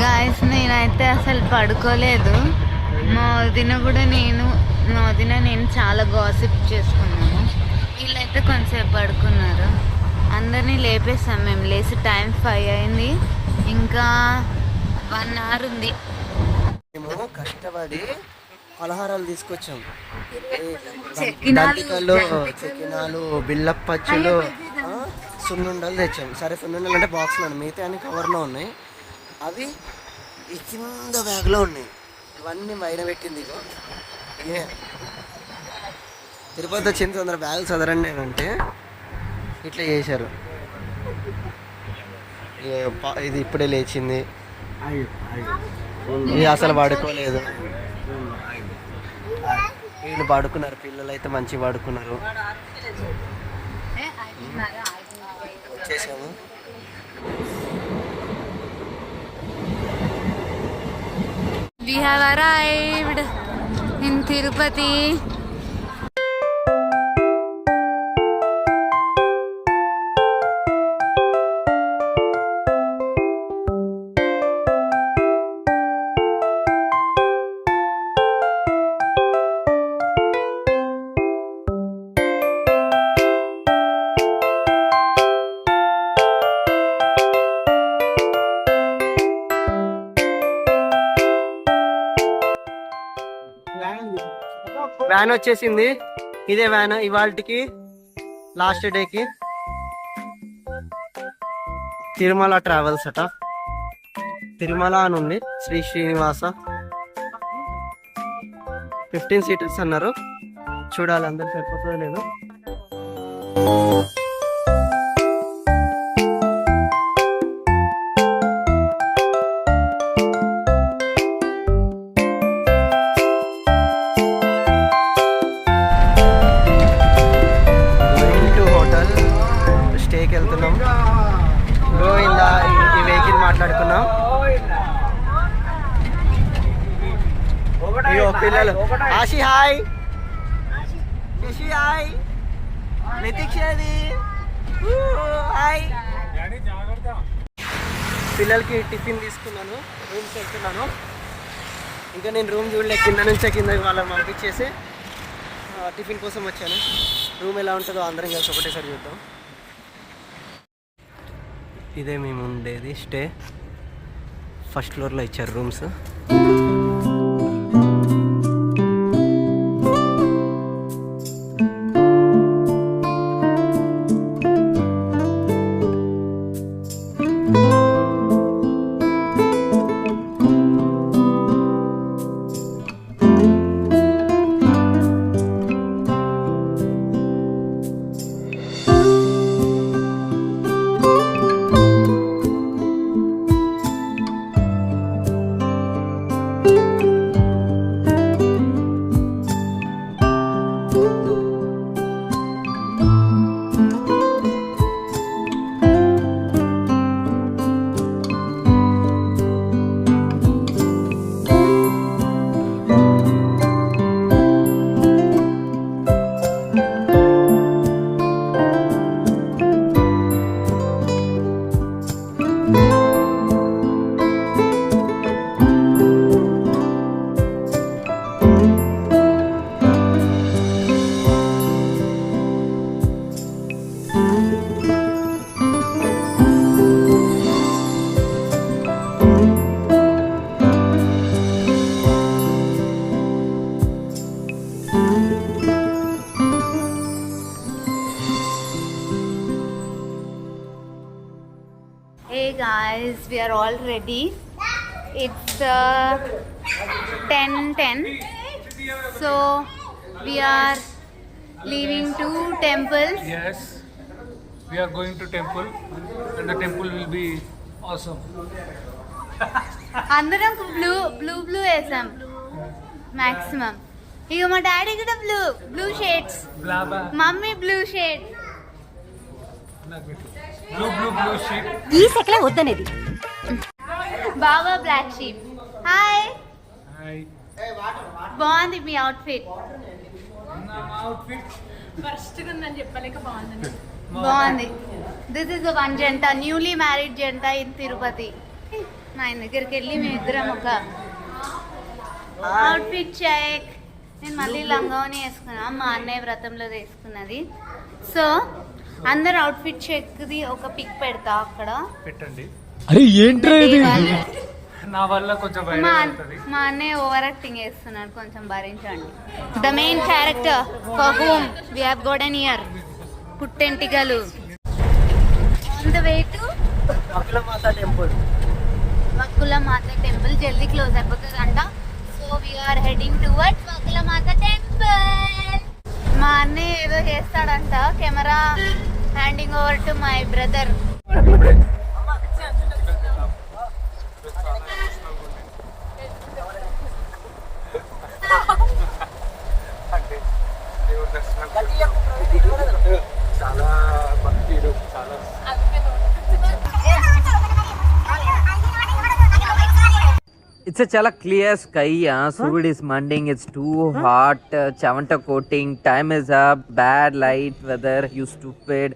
Guys నేనైతే అసలు పడుకోలేదు. మా వదిన నేను చాలా గాసిప్ చేసుకున్నాము. వీళ్ళైతే కొంతసేపు పడుకున్నారు. అందరినీ లేపేసాం మేము. లేచి టైం 5 అయింది. ఇంకా 1 hour ఉంది. మేము కష్టపడి పలహారాలు తీసుకొచ్చాం. చకినాలు, బిల్లప్పచ్చులు, సున్నుండలు తెచ్చాం. సరే సున్నుండలు అంటే బాక్స్లో ఉన్నాయి, మిగతా అన్ని కవర్లో ఉన్నాయి. అవి ఈ కింద బ్యాగ్లో ఉన్నాయి. ఇవన్నీ పైన పెట్టింది. తిరుపతి వచ్చింది, తొందర బ్యాగులు చదరండి అంటే ఇట్లా చేశారు. ఇది ఇప్పుడే లేచింది, ఇది అసలు పడుకోలేదు. వీళ్ళు పడుకున్నారు, పిల్లలు అయితే మంచిగా పడుకున్నారు. వచ్చేసాము. We have arrived in Tirupati. Van వచ్చేసింది. ఇదే వ్యాన్ ఇవాళకి లాస్ట్ డేకి. తిరుమల ట్రావెల్స్ అట. తిరుమల అని ఉంది, శ్రీ శ్రీనివాస. 15 seaters అన్నారు. చూడాలి అందరు సరిపోతుందో లేదు. స్టేకి వెళ్తున్నాం. గోవిందా ఈ వెహికల్ మాట్లాడుకున్నాం. అయ్యో పిల్లలు. ఆశి హాయ్, శశి హాయ్, నితీక్షది హాయ్. పిల్లలకి టిఫిన్ తీసుకున్నాను, రూమ్కి వెళ్తున్నాను. ఇంకా నేను రూమ్ చూడలే, కింద నుంచే కింద వాళ్ళని పంపించేసి టిఫిన్ కోసం వచ్చాను. రూమ్ ఎలా ఉంటుందో అందరం కలిసి ఒకటేసారి చూద్దాం. ఇదే మేము ఉండేది స్టే. ఫస్ట్ ఫ్లోర్లో ఇచ్చారు rooms. Hey guys, we are all ready. It's 10:10. So we are leaving to temples. Yes, we are going to temple and the temple will be awesome. అందరం బ్లూ వేసాం మాక్సిమం. ఇక మా డాడీ కూడా blue shades, mummy blue shade, blue sheet. ఈ సెకలే వద్దనేది. బాబా black sheep. Hi, hi. బాగుంది మీ outfit. Outfit first ఉందని చెప్పలేక బాగుంది. బాగుంది. దిస్ ఇస్ వన్ జంట, న్యూలీ మ్యారీడ్ జంట ఇన్ తిరుపతి. మా ఆయన దగ్గరికి వెళ్ళి మేమిద్దరం ఒక అవుట్ఫిట్ చెక్. నేను మళ్ళీ లంగావని వేసుకున్నా, మా అన్నయ్య వ్రతంలో వేసుకున్నది. సో అందరు అవుట్ఫిట్ చెక్ది ఒక పిక్ పెడతా అక్కడ పెట్టండి. అరే ఏంట్రా ఇది? నా వల్ల కొంచెం మా అన్నయ్య ఓవర్ యాక్టింగ్ చేస్తున్నాడు, కొంచెం భరించండి. The main character for whom we have golden year, పుట్టెంటికలు. On the way to Vakulamata temple. Vakulamata temple జల్దీ క్లోజ్ అయిపోతుందంట. So we are heading towards Vakulamata temple. మా అన్నయ్య ఏదో చేస్తాడంట. Camera handing over to my brother. చాలా భక్తులు, చాలా It's a chala clear sky. Surud is manding. It's too hot. Chavanta coating. Time is up. Bad light weather. You stupid.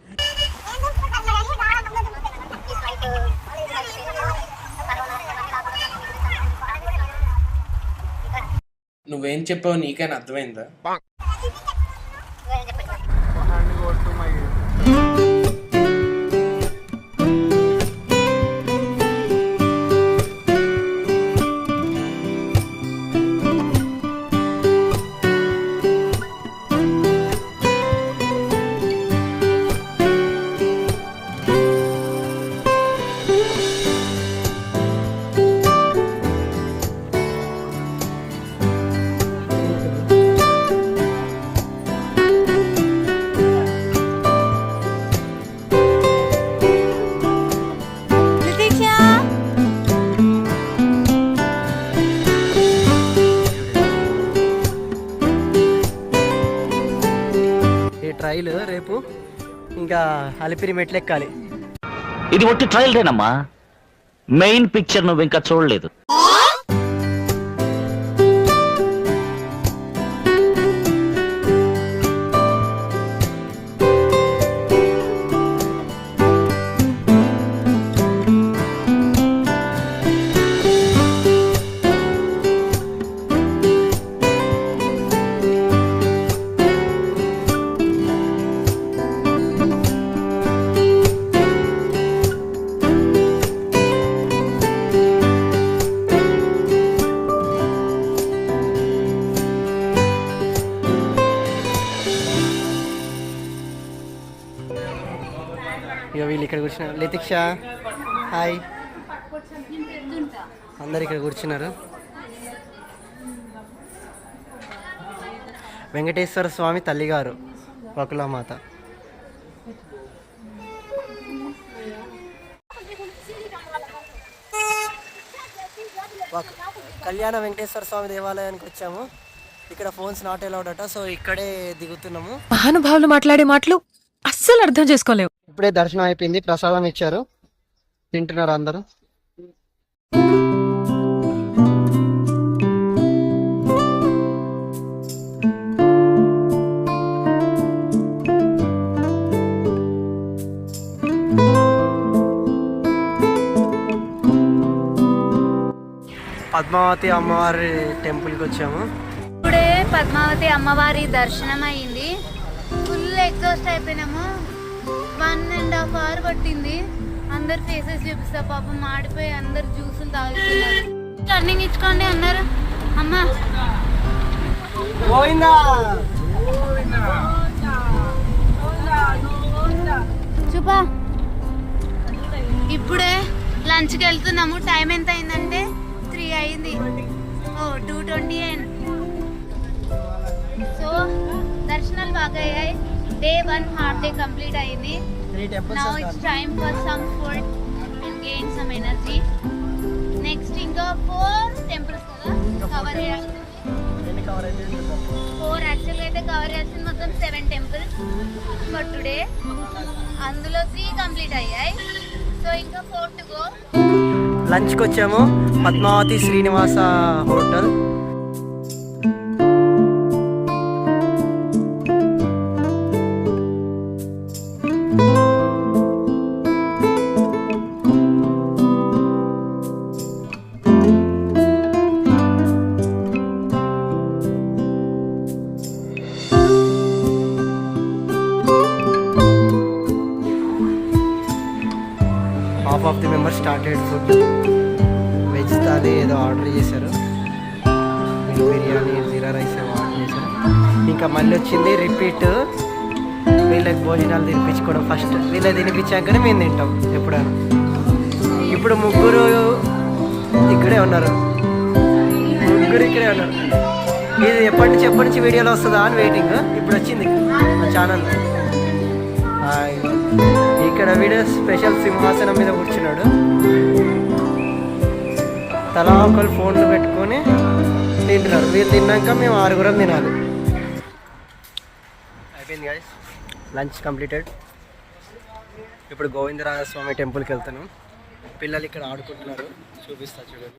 నువ్వేం చెప్పావు నీకైనా అర్థమైందా? Handing over to my trail రేపు ఇంకా అలిపిరి మెట్లు ఎక్కాలి. ఇది ఒట్టి ట్రయల్దేనమ్మా, మెయిన్ పిక్చర్ నువ్వు ఇంకా చూడలేదు. ఇక వీళ్ళు ఇక్కడ కూర్చున్నారు. లితిక్ష హాయ్, అందరు ఇక్కడ కూర్చున్నారు. వెంకటేశ్వర స్వామి తల్లిగారు వకులమాత. కళ్యాణ వెంకటేశ్వర స్వామి దేవాలయానికి వచ్చాము. ఇక్కడ ఫోన్స్ నాట్ అలౌడ్ అట, సో ఇక్కడే దిగుతున్నాము. మహానుభావులు మాట్లాడే మాటలు అస్సలు అర్థం చేసుకోలేవు. ఇప్పుడే దర్శనం అయిపోయింది, ప్రసాదం ఇచ్చారు, తింటున్నారు అందరూ. పద్మావతి అమ్మవారి టెంపుల్కి వచ్చాము. ఇప్పుడే పద్మావతి అమ్మవారి దర్శనం అయింది. Full exhaust అయిపోయినాము. 1.5 hour పట్టింది. అందరు ఫేసెస్ చూపిస్తా, పాపం మాడిపోయి అందరు జ్యూసులు తాగుతున్నారు. టర్నింగ్ ఇచ్చుకోండి అన్నారు. అమ్మా చూపా. ఇప్పుడే లంచ్కి వెళ్తున్నాము. టైం ఎంత అయిందంటే 3 అయింది. 2:20 అయింది. సో దర్శనాలు బాగా అయ్యాయి. Day 1 half day complete అయింది. Now it's time for some food and gain some energy. Next ఇంకా 4 temples కదా కవర్ చేయాలి. 4 యాక్చువల్గా అయితే కవర్ చేయాల్సింది మొత్తం 7 temples for today. అందులో 3 కంప్లీట్ అయ్యాయి. సో ఇంకా 4 to go. లంచ్కి వచ్చాము Padmavathi Srinivasa hotel. Half of the members started food. Veg thali ఏదో ఆర్డర్ చేశారు, బిర్యానీ, జీరా రైస్ ఏమో ఆర్డర్ చేశారు. ఇంకా మళ్ళీ వచ్చింది రిపీట్ వీళ్ళకి భోజనాలు తినిపించుకోవడం. ఫస్ట్ వీళ్ళకి తినిపించాకనే మేము తింటాం ఎప్పుడైనా. ఇప్పుడు ముగ్గురు ఇక్కడే ఉన్నారు, ముగ్గురు ఇక్కడే ఉన్నారు. ఇది ఎప్పటి నుంచి వీడియోలో వస్తుందా అని వెయిటింగ్. ఇప్పుడు వచ్చింది మా ఛానల్. ఇక్కడ వీడియో స్పెషల్ సింహాసనం మీద కూర్చున్నాడు. తలా ఒకరు ఫోన్లు పెట్టుకొని తింటున్నారు. వీళ్ళు తిన్నాక మేము 6 తినాలి. అయిపోయింది గాయ్స్, లంచ్ కంప్లీటెడ్. ఇప్పుడు గోవిందరాజస్వామి టెంపుల్కి వెళ్తాను. పిల్లలు ఇక్కడ ఆడుకుంటున్నారు, చూపిస్తా చూడండి.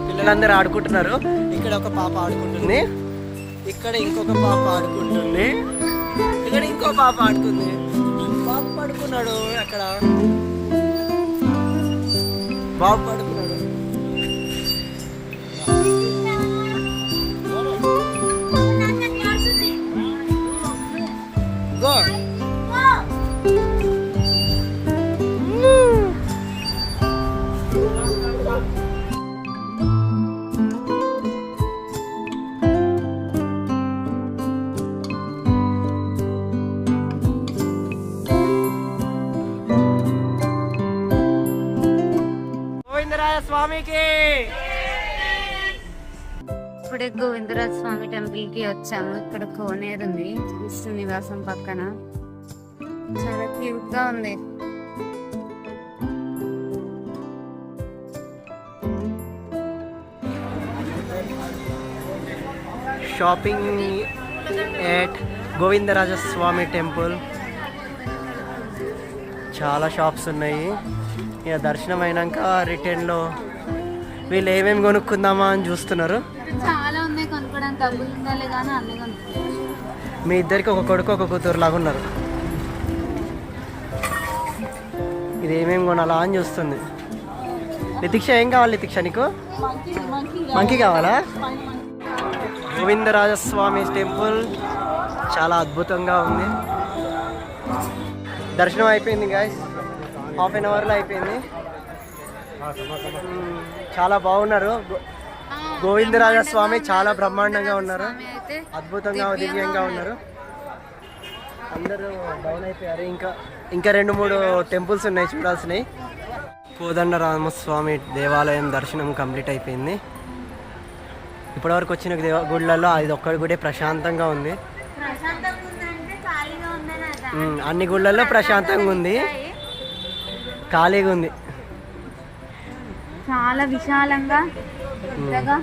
పిల్లలందరూ ఆడుకుంటున్నారు. ఇక్కడ ఒక పాప ఆడుకుంటుంది, ఇక్కడ ఇంకొక పాప ఆడుకుంటుంది, ఇక్కడ ఇంకో పాప ఆడుకుంది. బాబు పడుకున్నాడు, అక్కడ బాబు పడుకున్నాడు. గో స్వామికి. ఇప్పుడే గోవిందరాజ స్వామి టెంపుల్ కి వచ్చాము. ఇక్కడ కోనేరు ఉంది విష్ణు నివాసం పక్కన, చాలా క్యూట్ గా ఉంది. Shopping at Govindarajaswamy temple. చాలా షాప్స్ ఉన్నాయి. ఇక దర్శనం అయినాక రిటర్న్లో వీళ్ళు ఏమేమి కొనుక్కుందామా అని చూస్తున్నారు. చాలా ఉన్నాయి కొనుక్కోవడానికి, డబ్బులు ఉండాలి కానీ అన్ని కొనుక్కోవాలి. మీ ఇద్దరికి ఒక కొడుకు ఒక కూతురు లాగా ఉన్నారు. ఇది ఏమేమి కొనాలా అని చూస్తుంది. లితిక్ష ఏం కావాలి? లితిక్ష నీకు మంకీ కావాలా? గోవిందరాజస్వామి టెంపుల్ చాలా అద్భుతంగా ఉంది. దర్శనం అయిపోయింది గాయ్స్, హాఫ్ అన్ అవర్లో అయిపోయింది. చాలా బాగున్నారు. గోవిందరాజస్వామి చాలా బ్రహ్మాండంగా ఉన్నారు, అద్భుతంగా దివ్యంగా ఉన్నారు. అందరూ డౌన్ అయిపోయారు. ఇంకా 2-3 టెంపుల్స్ ఉన్నాయి చూడాల్సినవి. కోదండరామస్వామి దేవాలయం దర్శనం కంప్లీట్ అయిపోయింది. ఇప్పటివరకు వచ్చిన గుళ్ళల్లో అది ఒక్కడి గుడే ప్రశాంతంగా ఉంది. అన్ని గుళ్ళల్లో ప్రశాంతంగా ఉంది, ఖాళీగా ఉంది. చాలా విశాలంగా పెద్దగా.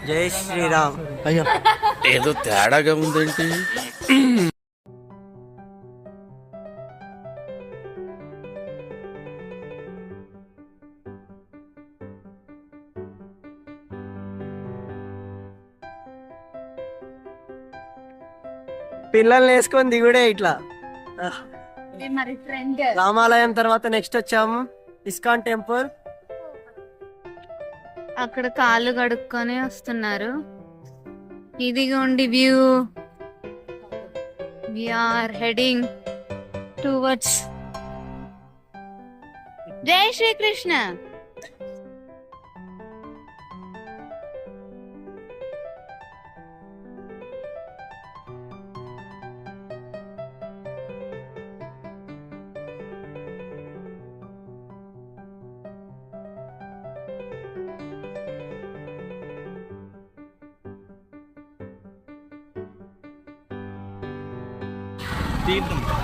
జై శ్రీరామ్. అయ్యో ఏదో తేడాగా ఉందేంటి? పిల్లల్ని వేసుకొని దిగుడే ఇట్లా. మరి ఫ్రెండ్ రామాలయం తర్వాత నెక్స్ట్ వచ్చాము ఇస్కాన్ టెంపుల్. అక్కడ కాళ్ళు కడుక్కొని వస్తున్నారు. ఇదిగోండి view. We are heading towards Jai Srikrishna.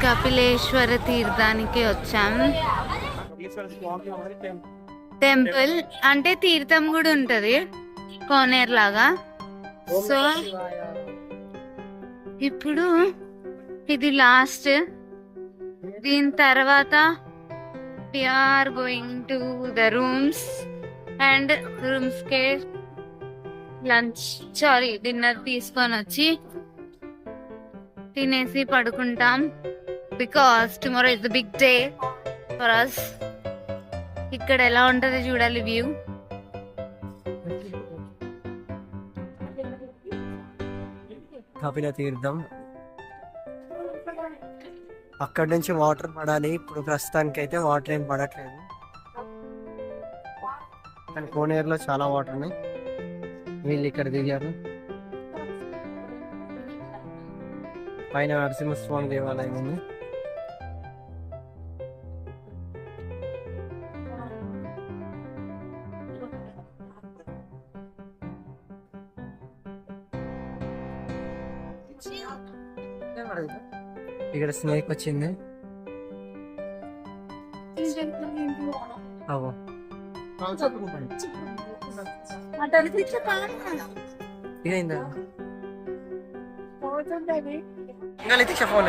Kapileswara తీర్థానికి వచ్చాం. టెంపుల్ అంటే తీర్థం కూడా ఉంటది కోనేరు లాగా. సో ఇప్పుడు ఇది లాస్ట్. దీని తర్వాత we are going to the rooms and rooms కే డిన్నర్ తీసుకొని వచ్చి తినేసి పడుకుంటాం because tomorrow is the big day for us. ఇక్కడ ఎలా ఉంటది చూడాలి వ్యూ. కపిల తీర్థం. అక్కడ నుంచి వాటర్ పడాలి. ఇప్పుడు ప్రస్తుతానికి అయితే వాటర్ ఏం పడట్లేదు, కానీ కోనేరులో చాలా వాటర్ ఉన్నాయి. వీళ్ళు ఇక్కడ దిగారు. పైన నరసింహస్వామి దేవాలయం ఉంది. ఇక్కడ స్నేక్ వచ్చింది. అవో ఇదైందా ఇంకా లితిక్ష ఫోన్.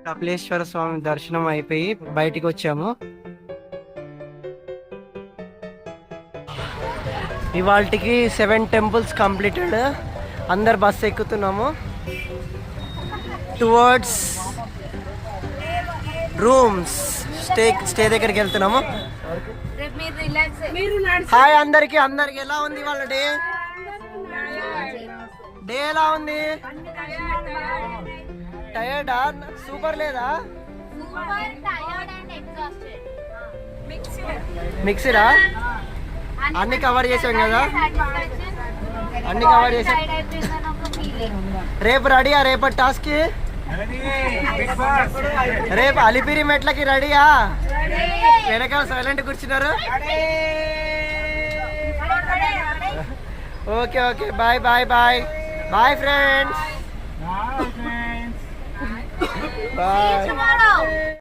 కపిలేశ్వర స్వామి దర్శనం అయిపోయి బయటికి వచ్చాము. ఇవాళకి 7 టెంపుల్స్ కంప్లీటెడ్. అందరు బస్సు ఎక్కుతున్నాము. టువర్డ్స్ రూమ్స్ స్టే దగ్గరికి వెళ్తున్నాము. హాయ్ అందరికి ఎలా ఉంది వాళ్ళ డే ఎలా ఉంది? టైర్డా? సూపర్ లేదా? మిక్స్డా? అన్ని కవర్ చేసాం కదా, అన్ని కవర్ చేసాం. రేపు రెడీయా? రేపటి టాస్క్ కి రేపు అలిపిరి మెట్లకి రెడీయా? వెనకాల సైలెంట్ కూర్చున్నారు. Okay okay bye bye bye bye friends. Bye.